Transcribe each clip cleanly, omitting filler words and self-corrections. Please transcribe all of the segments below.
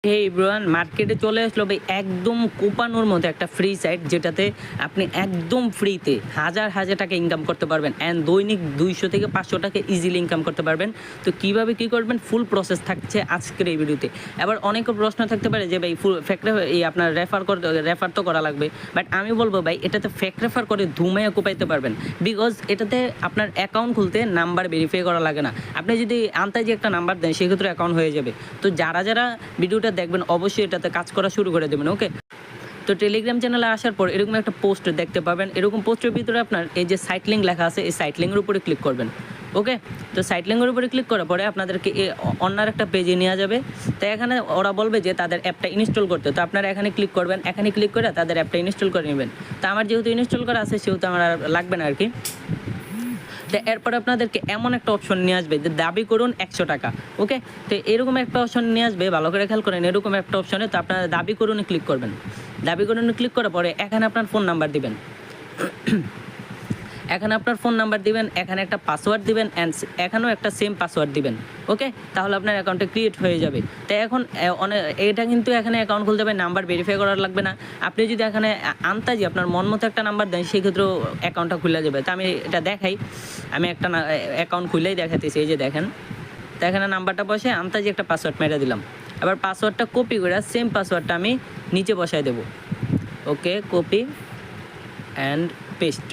হে everyone, মার্কেটে চলে আসলো ভাই একদম কোপানোর মতো একটা ফ্রি সাইট, যেটাতে আপনি একদম ফ্রিতে হাজার হাজার টাকা ইনকাম করতে পারবেন অ্যান্ড দৈনিক 200 থেকে 500 টাকা ইজিলি ইনকাম করতে পারবেন। তো কীভাবে কী করবেন ফুল প্রসেস থাকছে আজকের এই ভিডিওতে। এবার অনেকের প্রশ্ন থাকতে পারে যে ভাই ফুল ফেক এই আপনার রেফার তো করা লাগবে, বাট আমি বলবো ভাই এটাতে ফেক রেফার করে ধুমাইয়া কোপাইতে পারবেন, বিকজ এটাতে আপনার অ্যাকাউন্ট খুলতে নাম্বার ভেরিফাই করা লাগে না। আপনি যদি আন্তাজে একটা নাম্বার দেন সেক্ষেত্রে অ্যাকাউন্ট হয়ে যাবে। তো যারা যারা ভিডিওটা দেখবেন অবশ্যই এটাতে কাজ করা শুরু করে দেবেন। ওকে, তো টেলিগ্রাম চ্যানেলে আসার পর এরকম একটা পোস্ট দেখতে পাবেন। এরকম পোস্টের ভিতরে আপনার এই যে সাইট লিঙ্ক লেখা আছে, এই সাইট লিঙ্কের উপরে ক্লিক করবেন। ওকে, তো সাইট লিঙ্কের উপরে ক্লিক করার পরে আপনাদেরকে অন্য একটা পেজে নেওয়া যাবে। তো এখানে ওরা বলবে যে তাদের অ্যাপটা ইনস্টল করতে, তো আপনারা এখানে ক্লিক করবেন। এখানে ক্লিক করে তাদের অ্যাপটা ইনস্টল করে নেবেন। তো আমার যেহেতু ইনস্টল করা আছে সেহেতু আমার আর লাগবে না আর কি। তো এরপরে আপনাদেরকে এমন একটা অপশন নিয়ে আসবে যে দাবি করুন 100 টাকা। ওকে, তো এরকম একটা অপশন নিয়ে আসবে, ভালো করে খেয়াল করেন। এরকম একটা অপশনে তো আপনারা দাবি করুন ক্লিক করবেন। দাবি করুন ক্লিক করার পরে এখানে আপনার ফোন নাম্বার দিবেন। এখানে আপনার ফোন নাম্বার দিবেন, এখানে একটা পাসওয়ার্ড দিবেন অ্যান্ড এখানেও একটা সেম পাসওয়ার্ড দিবেন। ওকে, তাহলে আপনার অ্যাকাউন্টে ক্রিয়েট হয়ে যাবে। তো এখন এটা কিন্তু এখানে অ্যাকাউন্ট খুলতে হবে, নাম্বার ভেরিফাই করার লাগবে না। আপনি যদি এখানে আন্তাজি আপনার মন মতো একটা নাম্বার দেন সেক্ষেত্রেও অ্যাকাউন্টটা খুলে যাবে। তো আমি এটা দেখাই, আমি একটা অ্যাকাউন্ট খুলেই দেখাতেছি। এই যে দেখেন, তো এখানে নাম্বারটা বসে আন্তাজি একটা পাসওয়ার্ড মেরে দিলাম। এবার পাসওয়ার্ডটা কপি করে সেম পাসওয়ার্ডটা আমি নিচে বসায় দেবো। Okay, copy and paste,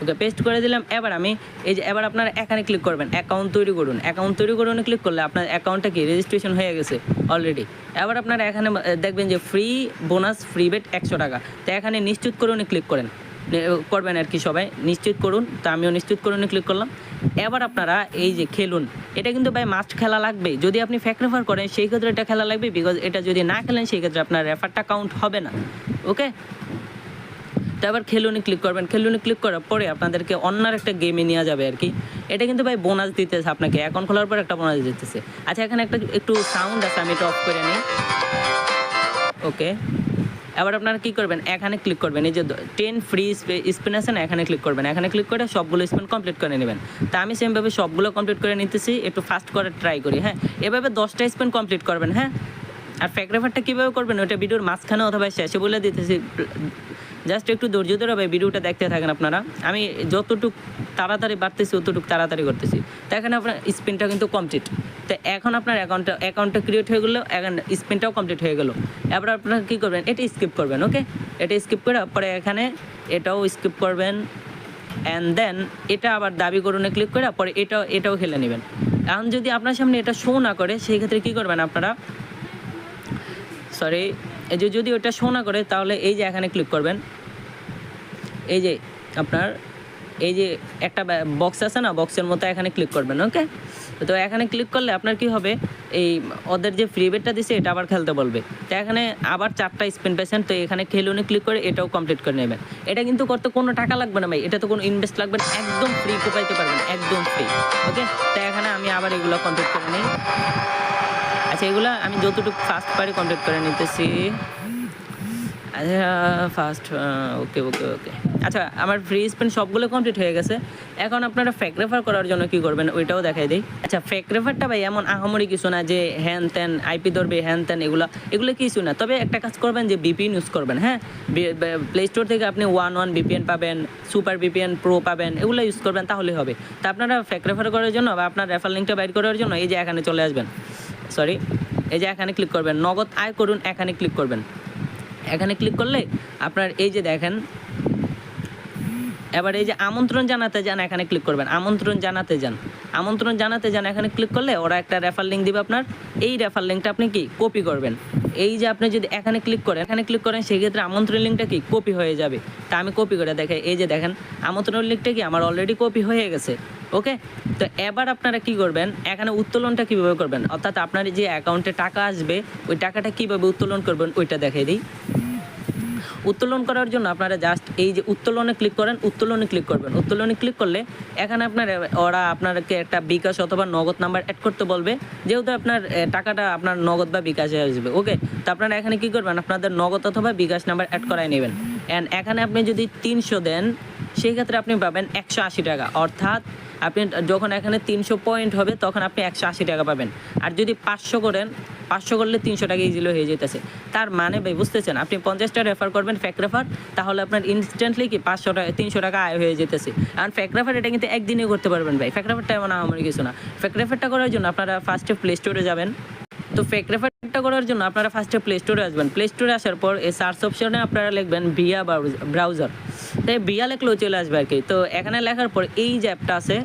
okay paste করে দিলাম। এবার আমি এই যে এবার আপনারা এখানে ক্লিক করবেন, অ্যাকাউন্ট তৈরি করুন। অ্যাকাউন্ট তৈরি করুন ক্লিক করলে আপনার অ্যাকাউন্টটা কি রেজিস্ট্রেশন হয়ে গেছে অলরেডি। এবার আপনারা এখানে দেখবেন যে ফ্রি বোনাস ফ্রি বেট 100 টাকা। তো এখানে নিশ্চিত করুন ক্লিক করবেন আর কি, সবাই নিশ্চিত করুন। তো আমিও নিশ্চিত করুন ক্লিক করলাম। এবার আপনারা এই যে খেলুন, এটা কিন্তু ভাই মাস্ট খেলা লাগবে। যদি আপনি ফেক রেফার করেন সেই ক্ষেত্রে এটা খেলা লাগবে, বিকজ এটা যদি না খেলেন সেই ক্ষেত্রে আপনার রেফারটা কাউন্ট হবে না। ওকে, তো আবার খেলুনি ক্লিক করবেন। খেলুনি ক্লিক করার পরে আপনাদেরকে অন্য একটা গেমে নেওয়া যাবে আর কি। এটা কিন্তু ভাই বোনাস দিতেছে আপনাকে, অ্যাকাউন্ট খোলার পর একটা বোনাস দিতেছে। আচ্ছা, এখানে একটু সাউন্ড আছে, আমি এটা অফ করে নিই। ওকে, এবার আপনারা কী করবেন, এখানে ক্লিক করবেন। এই যে 10 ফ্রি স্পিন আছে না, এখানে ক্লিক করবেন। এখানে ক্লিক করে সবগুলো স্পিন কমপ্লিট করে নেবেন। তা আমি সেমভাবে সবগুলো কমপ্লিট করে নিতেছি, একটু ফাস্ট করে ট্রাই করি। হ্যাঁ, এভাবে 10টা স্পিন কমপ্লিট করবেন। হ্যাঁ, আর ফেক রেফারটা কীভাবে করবেন ওটা ভিডিওর মাঝখানে অথবা শেষে বলে দিতেছি। জাস্ট একটু ধৈর্য ধরে ভাই ভিডিওটা দেখতে থাকেন আপনারা। আমি যতটুকু তাড়াতাড়ি বাড়তেছি ততটুকু তাড়াতাড়ি করতেছি। তো এখানে আপনার স্পিনটা কিন্তু কমপ্লিট। তো এখন আপনার অ্যাকাউন্টটা ক্রিয়েট হয়ে গেলো, এখন স্পিনটাও কমপ্লিট হয়ে গেলো। এবার আপনারা কী করবেন, এটা স্কিপ করবেন। ওকে, এটা স্কিপ করে পরে এখানে এটাও স্কিপ করবেন অ্যান্ড দেন এটা আবার দাবি করুন ক্লিক করে পরে এটাও খেলে নেবেন। এখন যদি আপনার সামনে এটা শো না করে সেই ক্ষেত্রে কী করবেন আপনারা, এই যে যদি ওটা শো না করে তাহলে এই যে এখানে ক্লিক করবেন। এই যে আপনার এই যে একটা বক্স আছে না, বক্সের মতো এখানে ক্লিক করবেন। ওকে, তো এখানে ক্লিক করলে আপনার কি হবে, এই ওদের যে ফ্রি বেটটা দিছে এটা আবার খেলতে বলবে। তো এখানে আবার 4টা স্পিন পেয়েছেন, তো এখানে খেলুনে ক্লিক করে এটাও কমপ্লিট করে নেবেন। এটা কিন্তু করতে কোনো টাকা লাগবে না ভাই, এটা তো কোনো ইনভেস্ট লাগবে না, একদম ফ্রি কোপাইতে পারবেন, একদম ফ্রি। ওকে, তো এখানে আমি আবার এগুলো কমপ্লিট করে নিই। আচ্ছা, এগুলো আমি যতটুকু ফাস্ট পারি কমপ্লিট করে নিতেছি। আচ্ছা ফার্স্ট, ওকে ওকে ওকে আচ্ছা, আমার ফ্রি স্পেন সবগুলো কমপ্লিট হয়ে গেছে। এখন আপনারা ফেক রেফার করার জন্য কী করবেন ওইটাও দেখাই দিই। আচ্ছা, ফেক রেফারটা ভাই এমন আহামরি কিছু না যে হ্যান ত্যান আইপি ধরবে, হ্যান ত্যান এগুলো কিছু না। তবে একটা কাজ করবেন যে ভিপিএন ইউজ করবেন। হ্যাঁ, প্লে স্টোর থেকে আপনি 1 ভিপিএন পাবেন, সুপার ভিপিএন প্রো পাবেন, এগুলো ইউজ করবেন তাহলে হবে। তা আপনারা ফেক রেফার করার জন্য বা আপনার রেফার লিঙ্কটা বাইর করার জন্য এই যে এখানে চলে আসবেন। এই যে এখানে ক্লিক করবেন, নগদ আয় করুন, এখানে ক্লিক করবেন। এখানে ক্লিক করলে আপনার এই যে দেখেন, এবার এই যে আমন্ত্রণ জানাতে যান এখানে ক্লিক করবেন। আমন্ত্রণ জানাতে যান এখানে ক্লিক করলে ওরা একটা রেফার লিঙ্ক দিবে আপনার। এই রেফার লিঙ্কটা আপনি কি কপি করবেন। এই যে আপনি যদি এখানে ক্লিক করেন সেক্ষেত্রে আমন্ত্রণ লিঙ্কটা কি কপি হয়ে যাবে। তা আমি কপি করে দেখাই। এই যে দেখেন আমন্ত্রণ লিঙ্কটা কি আমার অলরেডি কপি হয়ে গেছে। ওকে, তো এবার আপনারা কি করবেন, এখানে উত্তোলনটা কীভাবে করবেন, অর্থাৎ আপনার যে অ্যাকাউন্টে টাকা আসবে ওই টাকাটা কীভাবে উত্তোলন করবেন ওইটা দেখাই দিই। উত্তোলন করার জন্য আপনারা জাস্ট এই যে উত্তোলনে ক্লিক করবেন, উত্তোলনে ক্লিক করলে এখানে ওরা আপনাকে একটা বিকাশ অথবা নগদ নাম্বার অ্যাড করতে বলবে, যেহেতু আপনার টাকাটা আপনার নগদ বা বিকাশে আসবে। ওকে, তো আপনারা এখানে কী করবেন, আপনাদের নগদ অথবা বিকাশ নাম্বার অ্যাড করাই নেবেন। অ্যান্ড এখানে আপনি যদি 300 দেন সেই ক্ষেত্রে আপনি পাবেন 180 টাকা। অর্থাৎ আপনি যখন এখানে 300 পয়েন্ট হবে তখন আপনি 180 টাকা পাবেন। আর যদি 500 করেন, 500 করলে 300 টাকা ইজিলি হয়ে যেতেছে। তার মানে ভাই বুঝতেছেন, আপনি 50টা রেফার করবেন ফ্যাক রেফার, তাহলে আপনার ইনস্ট্যান্টলি কি 500 টাকা 300 টাকা আয় হয়ে যেতেছে। আর ফ্যাক রেফার এটা কিন্তু একদিনে করতে পারবেন ভাই। ফ্যাক রেফারটা এমন আমার কিছু না। ফ্যাক রেফারটা করার জন্য আপনারা ফার্স্টে প্লে স্টোরে যাবেন। তো ফেক রেফারটা করার জন্য আপনারা ফার্স্টে প্লে স্টোরে আসবেন। প্লে স্টোরে আসার পর এই সার্চ অপশনে আপনারা লিখবেন ভিয়া ব্রাউজার, তাই ভিয়া লিখলেও চলে আসবে আর কি। তো এখানে লেখার পর এই যে অ্যাপটা আছে,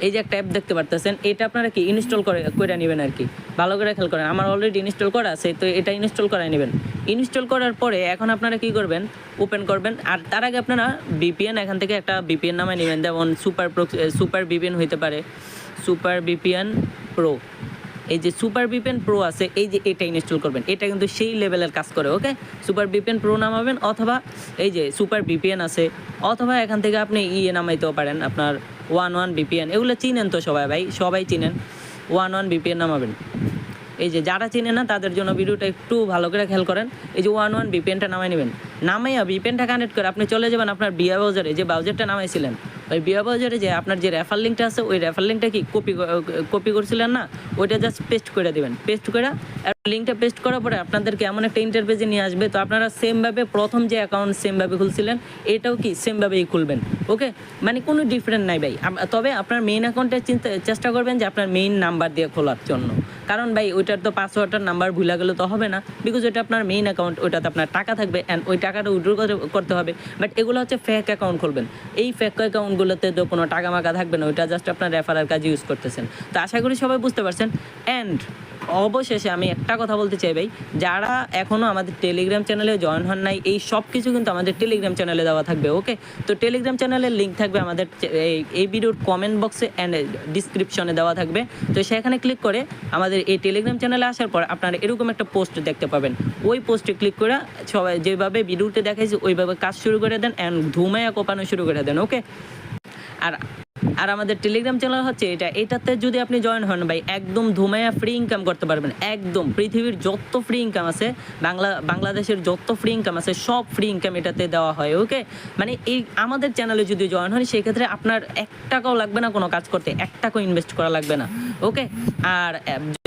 এই যে একটা অ্যাপ দেখতে পারতেছেন, এটা আপনারা কি ইনস্টল করে নেবেন আর কি। ভালো করে খেয়াল করেন, আমার অলরেডি ইনস্টল করা আছে, তো এটা ইনস্টল করে নেবেন। ইনস্টল করার পরে এখন আপনারা কি করবেন, ওপেন করবেন। আর তার আগে আপনারা ভিপিএন এখান থেকে একটা ভিপিএন নামে নেবেন, যেমন সুপার ভিপিএন হইতে পারে, সুপার ভিপিএন প্রো। এই যে সুপার ভিপিএন প্রো আছে, এই যে এটা ইনস্টল করবেন। এটা কিন্তু সেই লেভেলের কাজ করে। ওকে, সুপার ভিপিএন প্রো নামাবেন, অথবা এই যে সুপার ভিপিএন আছে, অথবা এখান থেকে আপনি নামাইতেও পারেন আপনার 11 ভিপিএন। এগুলো চিনেন তো সবাই ভাই, সবাই চিনেন। 11 ভিপিএন নামাবেন। এই যে যারা চিনে না তাদের জন্য ভিডিওটা একটু ভালো করে খেয়াল করেন। এই যে 11 ভিপিএনটা নামাই নেবেন। নামাইয়া ভিপিএনটা কানেক্ট করে আপনি চলে যাবেন আপনার বিয়া ব্রাউজারে, যে ব্রাউজারটা নামাইছিলেন ওই বিয়া ব্রাউজারে, যে আপনার যে রেফার লিঙ্কটা আছে ওই রেফার লিঙ্কটা কি কপি করছিলেন না, ওইটা জাস্ট পেস্ট করে দেবেন। পেস্ট করে লিঙ্কটা পেস্ট করার পরে আপনাদেরকে এমন একটা ইন্টারফেসে নিয়ে আসবে। তো আপনারা সেমভাবে প্রথম যে অ্যাকাউন্ট সেমভাবে খুলছিলেন, এটাও কি সেমভাবেই খুলবেন। ওকে, মানে কোনো ডিফারেন্ট নাই ভাই। তবে আপনার মেইন অ্যাকাউন্টে চেষ্টা করবেন যে আপনার মেইন নাম্বার দিয়ে খোলার জন্য, কারণ ভাই ওইটার তো পাসওয়ার্ডটার নাম্বার ভুলে গেলে তো হবে না, বিকজ ওইটা আপনার মেইন অ্যাকাউন্ট, ওইটাতে আপনার টাকা থাকবে অ্যান্ড ওই টাকাটা উইথড্র করতে হবে। বাট এগুলো হচ্ছে ফেক অ্যাকাউন্ট খুলবেন। এই ফেক অ্যাকাউন্টগুলোতে তো কোনো টাকা মাকা থাকবে না, ওইটা জাস্ট আপনার রেফারের কাজে ইউজ করতেছেন। তো আশা করি সবাই বুঝতে পারছেন। অ্যান্ড অবশেষে আমি একটা কথা বলতে চাই ভাই, যারা এখনও আমাদের টেলিগ্রাম চ্যানেলে জয়েন হন নাই, এই সব কিছু কিন্তু আমাদের টেলিগ্রাম চ্যানেলে দেওয়া থাকবে। ওকে, তো টেলিগ্রাম চ্যানেলের লিঙ্ক থাকবে আমাদের এই ভিডিওর কমেন্ট বক্সে অ্যান্ড ডিসক্রিপশনে দেওয়া থাকবে। তো সেখানে ক্লিক করে আমাদের এই টেলিগ্রাম চ্যানেলে আসার পর আপনারা এরকম একটা পোস্ট দেখতে পাবেন। ওই পোস্টে ক্লিক করে সবাই যেভাবে ভিডিওতে দেখাইছে ওইভাবে কাজ শুরু করে দেন অ্যান্ড ধুমাইয়া কোপানো শুরু করে দেন। ওকে, আর আমাদের টেলিগ্রাম চ্যানেল হচ্ছে এটাতে যদি আপনি জয়েন হন ভাই, একদম ধুমাইয়া ফ্রি ইনকাম করতে পারবেন। একদম পৃথিবীর যত ফ্রি ইনকাম আছে, বাংলাদেশের যত ফ্রি ইনকাম আছে, সব ফ্রি ইনকাম এটাতে দেওয়া হয়। ওকে, মানে এই আমাদের চ্যানেলে যদি জয়েন হন, সেক্ষেত্রে আপনার 1 টাকাও লাগবে না কোনো কাজ করতে, 1 টাকাও ইনভেস্ট করা লাগবে না। ওকে, আর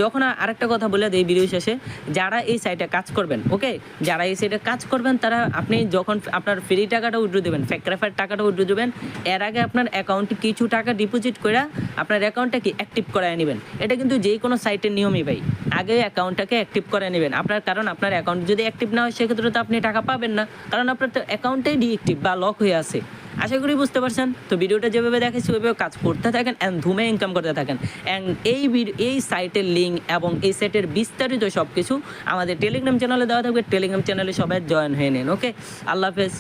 যখন আরেকটা কথা বলে দিই ভিডিও শেষে, যারা এই সাইটে কাজ করবেন, ওকে, যারা এই সাইটে কাজ করবেন, তারা আপনি যখন আপনার ফ্রি টাকাটা উইথড্র দেবেন, ফ্যাক রেফার টাকাটা উইথড্র দেবেন, এর আগে আপনার অ্যাকাউন্টে কিছু টাকা ডিপোজিট করে আপনার অ্যাকাউন্টটা কি অ্যাক্টিভ করায় নেবেন। এটা কিন্তু যে কোনো সাইটের নিয়মই ভাই, আগে অ্যাকাউন্টটাকে অ্যাক্টিভ করে নেবেন আপনার, কারণ আপনার অ্যাকাউন্ট যদি অ্যাক্টিভ না হয় সেক্ষেত্রে তো আপনি টাকা পাবেন না, কারণ আপনার তো অ্যাকাউন্টটাই ডিঅ্যাক্টিভ বা লক হয়ে আছে। আশা করি বুঝতে পারছেন। তো ভিডিওটা যেভাবে দেখেছি ওইভাবে কাজ করতে থাকেন অ্যান্ড ধুমে ইনকাম করতে থাকেন। অ্যান্ড এই সাইটের লিঙ্ক এবং এই সাইটের বিস্তারিত সব কিছু আমাদের টেলিগ্রাম চ্যানেলে দেওয়া থাকবে। টেলিগ্রাম চ্যানেলে সবাই জয়েন হয়ে নিন। ওকে, আল্লাহ হাফেজ।